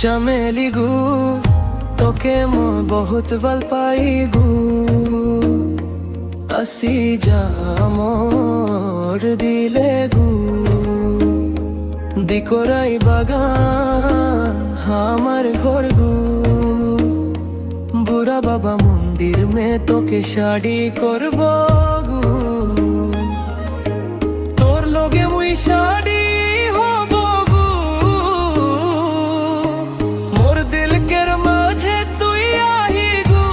चमेली गु तोके मैं बहुत ভাল পাই গু আসি যা মোর দিলে গু দিকরাই বাগান আমার ঘর গু বুড়া বাবা মন্দির মে তোকে শাড়ি করব গু তোর লগে মুই শাড়ি হব গু মোর দিল কের মাঝে তুই আহি গু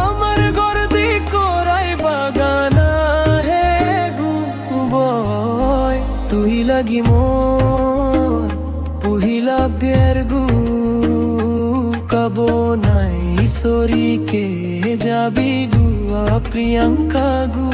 আমার ঘর দি করাই বাগানা হে গু বয় তুই লাগি মোর পুহিলা বিয়ের গু কবো নাই সরি কে যাবি গু প্রিয়ঙ্কা গু।